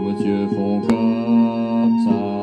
vos yeux font comme ça.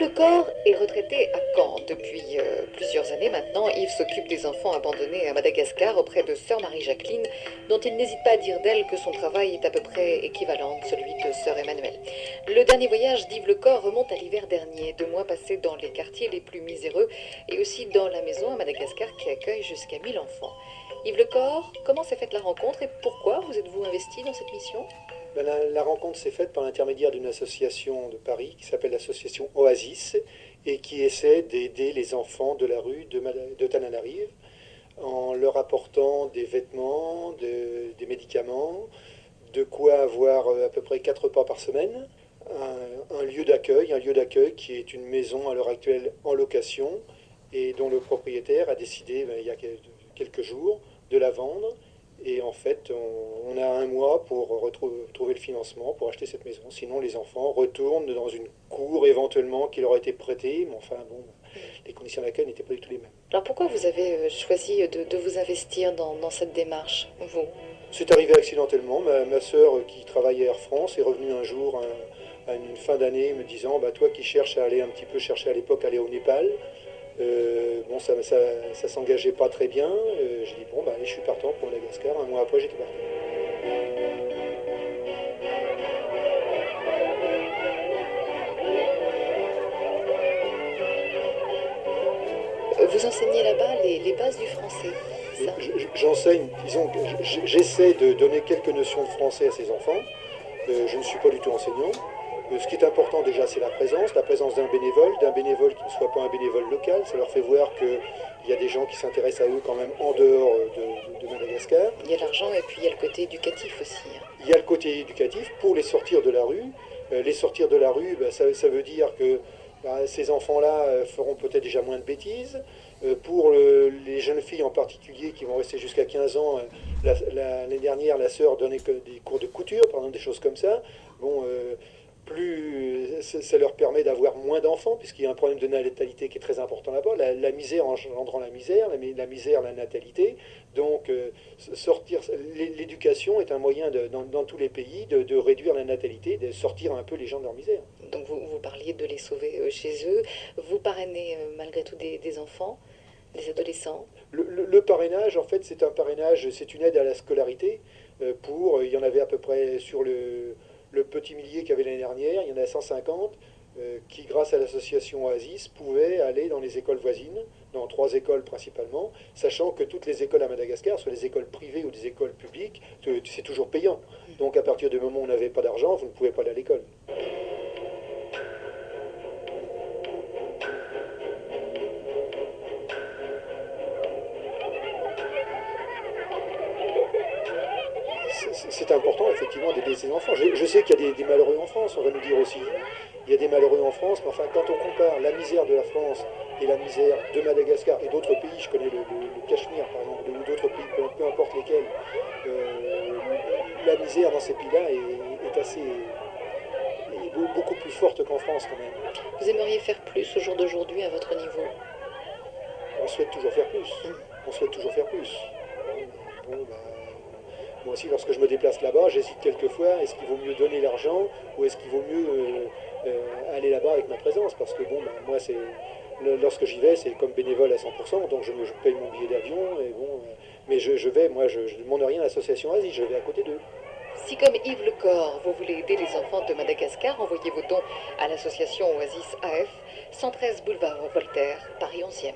Lecor est retraité à Caen. Depuis plusieurs années maintenant, Yves s'occupe des enfants abandonnés à Madagascar auprès de sœur Marie-Jacqueline, dont il n'hésite pas à dire d'elle que son travail est à peu près équivalent de celui de sœur Emmanuelle. Le dernier voyage d'Yves Lecor remonte à l'hiver dernier, 2 mois passés dans les quartiers les plus miséreux et aussi dans la maison à Madagascar qui accueille jusqu'à 1000 enfants. Yves Lecor, comment s'est faite la rencontre et pourquoi vous êtes-vous investi dans cette mission? La rencontre s'est faite par l'intermédiaire d'une association de Paris qui s'appelle l'association Oasis et qui essaie d'aider les enfants de la rue de Tananarive en leur apportant des vêtements, des médicaments, de quoi avoir à peu près 4 repas par semaine, un lieu d'accueil qui est une maison à l'heure actuelle en location et dont le propriétaire a décidé il y a quelques jours de la vendre. Et en fait, on a 1 mois pour trouver le financement pour acheter cette maison. Sinon, les enfants retournent dans une cour éventuellement qui leur a été prêtée. Mais enfin, bon, les conditions d'accueil n'étaient pas du tout les mêmes. Alors pourquoi vous avez choisi de vous investir dans cette démarche, vous? C'est arrivé accidentellement. Ma sœur, qui travaille à Air France, est revenue un jour à une fin d'année me disant bah, toi qui cherches à aller un petit peu chercher à l'époque, aller au Népal. Bon, ça s'engageait pas très bien. J'ai dit, bon, bah, allez, je suis partant pour Madagascar. 1 mois après, j'étais parti. Vous enseignez là-bas les bases du français, c'est ça? J'enseigne, disons, j'essaie de donner quelques notions de français à ces enfants. Je ne suis pas du tout enseignant. Ce qui est important déjà, c'est la présence d'un bénévole qui ne soit pas un bénévole local. Ça leur fait voir qu'il y a des gens qui s'intéressent à eux quand même en dehors de Madagascar. Il y a l'argent et puis il y a le côté éducatif aussi. Il y a le côté éducatif pour les sortir de la rue. Les sortir de la rue, bah, ça veut dire que bah, ces enfants-là feront peut-être déjà moins de bêtises. Pour les jeunes filles en particulier qui vont rester jusqu'à 15 ans, l'année dernière, la sœur donnait des cours de couture, par exemple, des choses comme ça. Bon, plus ça leur permet d'avoir moins d'enfants, puisqu'il y a un problème de natalité qui est très important là-bas, la misère engendrant la misère, la misère, la natalité. Donc, sortir, l'éducation est un moyen dans tous les pays de réduire la natalité, de sortir un peu les gens de leur misère. Donc vous parliez de les sauver chez eux. Vous parrainez malgré tout des enfants, des adolescents? Le parrainage, en fait, c'est un parrainage, c'est une aide à la scolarité. Il y en avait à peu près sur le petit millier qu'il y avait l'année dernière, il y en a 150 qui, grâce à l'association Oasis, pouvaient aller dans les écoles voisines, dans 3 écoles principalement, sachant que toutes les écoles à Madagascar, soit les écoles privées ou des écoles publiques, c'est toujours payant. Donc à partir du moment où on n'avait pas d'argent, vous ne pouvez pas aller à l'école. C'est important effectivement d'aider ces enfants. Je sais qu'il y a des malheureux en France, on va nous dire aussi. Il y a des malheureux en France, mais enfin quand on compare la misère de la France et la misère de Madagascar et d'autres pays, je connais le Cachemire par exemple, ou d'autres pays, peu importe lesquels, la misère dans ces pays-là est beaucoup plus forte qu'en France quand même. Vous aimeriez faire plus au jour d'aujourd'hui à votre niveau? On souhaite toujours faire plus. On souhaite toujours faire plus. Bon, bah, moi aussi, lorsque je me déplace là-bas, j'hésite quelquefois, est-ce qu'il vaut mieux donner l'argent ou est-ce qu'il vaut mieux aller là-bas avec ma présence? Parce que bon, bah, moi, lorsque j'y vais, c'est comme bénévole à 100%, donc je paye mon billet d'avion, et bon, mais je vais, moi, je ne demande rien à l'association Asie, je vais à côté d'eux. Si comme Yves Lecor, vous voulez aider les enfants de Madagascar, envoyez vos dons à l'association Oasis AF, 113 boulevard Voltaire, Paris 11e.